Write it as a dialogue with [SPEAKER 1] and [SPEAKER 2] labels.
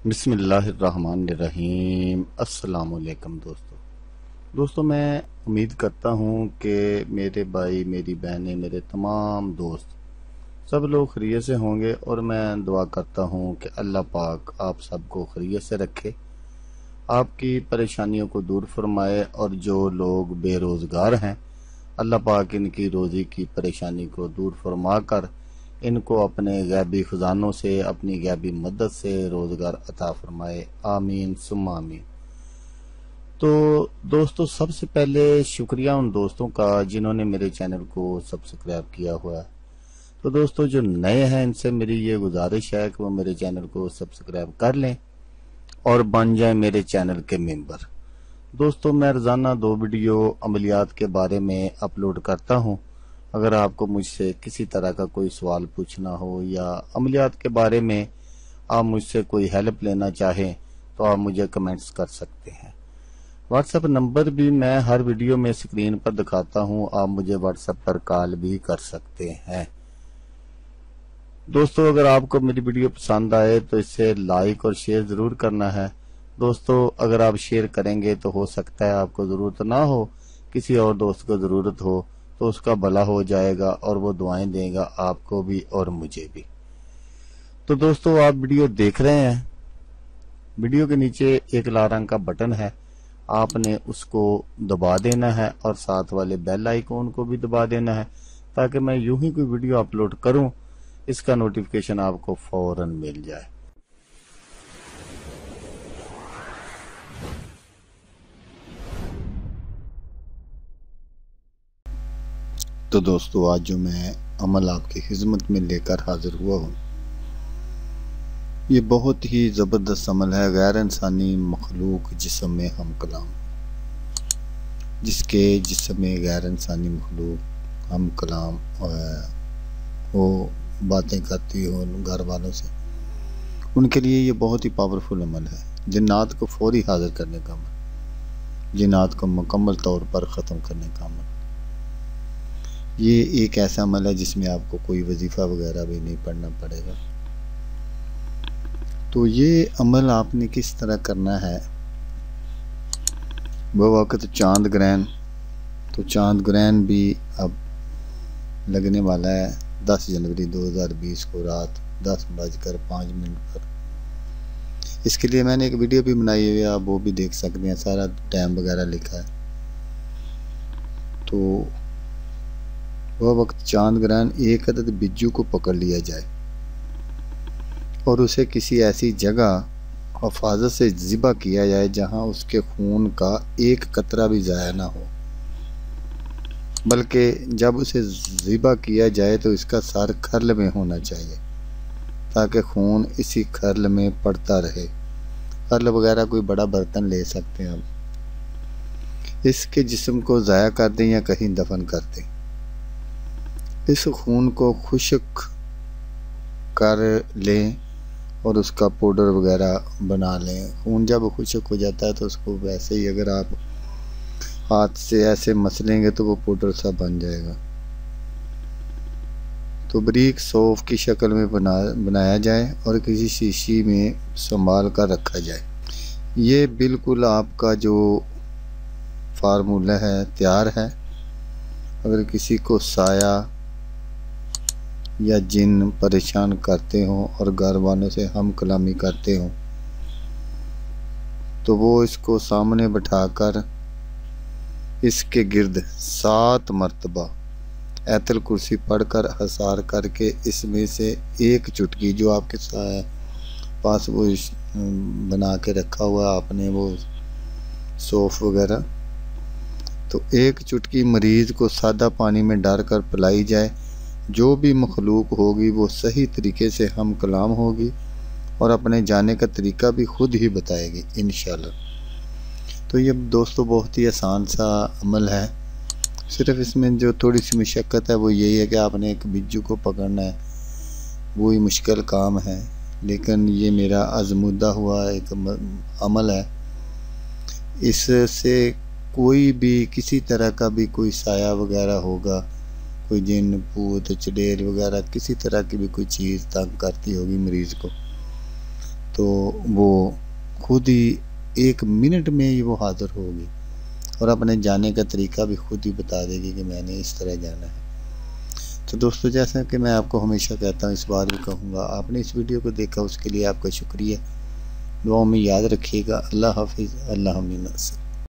[SPEAKER 1] बिस्मिल्लाहिर्रहमानिर्रहीम। अस्सलामुअलैकुम दोस्तों, मैं उम्मीद करता हूँ कि मेरे भाई, मेरी बहनें, मेरे तमाम दोस्त सब लोग खैरियत से होंगे और मैं दुआ करता हूँ कि अल्लाह पाक आप सबको खैरियत से रखे, आपकी परेशानियों को दूर फरमाए और जो लोग बेरोज़गार हैं अल्लाह पाक इनकी रोज़ी की परेशानी को दूर फरमा कर इनको अपने गैबी खजानों से, अपनी गैबी मदद से रोज़गार अता फरमाए। आमीन सुम्मा आमीन। तो दोस्तों, सबसे पहले शुक्रिया उन दोस्तों का जिन्होंने मेरे चैनल को सब्सक्राइब किया हुआ है। तो दोस्तों, जो नए हैं इनसे मेरी ये गुजारिश है कि वो मेरे चैनल को सब्सक्राइब कर लें और बन जाएं मेरे चैनल के मेंबर। दोस्तों, मैं रोज़ाना 2 वीडियो अमलियात के बारे में अपलोड करता हूं। अगर आपको मुझसे किसी तरह का कोई सवाल पूछना हो या अमलियात के बारे में आप मुझसे कोई हेल्प लेना चाहें तो आप मुझे कमेंट्स कर सकते हैं। व्हाट्सएप नंबर भी मैं हर वीडियो में स्क्रीन पर दिखाता हूं, आप मुझे व्हाट्सएप पर कॉल भी कर सकते हैं। दोस्तों, अगर आपको मेरी वीडियो पसंद आए तो इसे लाइक और शेयर ज़रूर करना है। दोस्तों, अगर आप शेयर करेंगे तो हो सकता है आपको ज़रूरत ना हो, किसी और दोस्त को ज़रूरत हो तो उसका भला हो जाएगा और वो दुआएं देगा आपको भी और मुझे भी। तो दोस्तों, आप वीडियो देख रहे हैं, वीडियो के नीचे एक लाल रंग का बटन है, आपने उसको दबा देना है और साथ वाले बेल आइकॉन को भी दबा देना है ताकि मैं यूं ही कोई वीडियो अपलोड करूं इसका नोटिफिकेशन आपको फौरन मिल जाए। तो दोस्तों, आज जो मैं अमल आपकी खिदमत में लेकर हाजिर हुआ हूँ, ये बहुत ही ज़बरदस्त अमल है। गैर इंसानी मखलूक जिस्म में हम कलाम, जिसके जिस्म में गैर इंसानी मखलूक हम कलाम वो बातें करती हो घर वालों से, उनके लिए ये बहुत ही पावरफुल अमल है। जिन्नात को फौरी हाजिर करने का अमल, जिन्नात को मुकम्मल तौर पर ख़त्म करने का अमल। ये एक ऐसा अमल है जिसमें आपको कोई वजीफ़ा वगैरह भी नहीं पढ़ना पड़ेगा। तो ये अमल आपने किस तरह करना है, वो वक्त चांद ग्रहण, तो चांद ग्रहण भी अब लगने वाला है 10 जनवरी 2020 को रात 10:05 पर। इसके लिए मैंने एक वीडियो भी बनाई हुई है, आप वो भी देख सकते हैं, सारा टाइम वगैरह लिखा है। तो वह वक्त चांद ग्रहण, एक अदद बिज्जू को पकड़ लिया जाए और उसे किसी ऐसी जगह हिफाजत से ज़िबा किया जाए जहां उसके खून का एक कतरा भी ज़ाया ना हो, बल्कि जब उसे ज़िबा किया जाए तो इसका सर खर्ल में होना चाहिए ताकि खून इसी खर्ल में पड़ता रहे। खर्ल वगैरह कोई बड़ा बर्तन ले सकते हैं हम। इसके जिस्म को ज़ाया कर दें या कहीं दफन कर दें। इस खून को खुश्क कर लें और उसका पाउडर वगैरह बना लें। खून जब खुश्क हो जाता है तो उसको वैसे ही अगर आप हाथ से ऐसे मसलेंगे तो वो पाउडर सा बन जाएगा। तो बारीक सौंफ की शक्ल में बनाया जाए और किसी शीशी में संभाल कर रखा जाए। ये बिल्कुल आपका जो फार्मूला है तैयार है। अगर किसी को साया या जिन परेशान करते हों और घर वालों से हम कलामी करते हों तो वो इसको सामने बैठाकर इसके गिर्द 7 मरतबा ऐतल कुर्सी पढ़कर हसार करके इसमें से एक चुटकी, जो आपके पास वो बना के रखा हुआ आपने वो सौंफ वगैरह, तो एक चुटकी मरीज़ को सादा पानी में डालकर पिलाई जाए। जो भी मखलूक होगी वो सही तरीके से हम कलाम होगी और अपने जाने का तरीका भी खुद ही बताएगी इंशाल्लाह। तो ये दोस्तों बहुत ही आसान सा अमल है। सिर्फ इसमें जो थोड़ी सी मशक्क़त है वो यही है कि आपने एक बिज्जू को पकड़ना है, वो ही मुश्किल काम है, लेकिन ये मेरा आज़मूदा हुआ एक अमल है। इससे कोई भी किसी तरह का भी कोई साया वगैरह होगा, कोई जिन भूत चुड़ैल वगैरह किसी तरह की भी कोई चीज़ तंग करती होगी मरीज़ को, तो वो खुद ही 1 मिनट में ही वो हाज़िर होगी और अपने जाने का तरीका भी खुद ही बता देगी कि मैंने इस तरह जाना है। तो दोस्तों, जैसा कि मैं आपको हमेशा कहता हूँ, इस बार भी कहूँगा, आपने इस वीडियो को देखा उसके लिए आपका शुक्रिया। दुआओं में याद रखिएगा। अल्लाह हाफिज़। अल्लाह मिन्ना।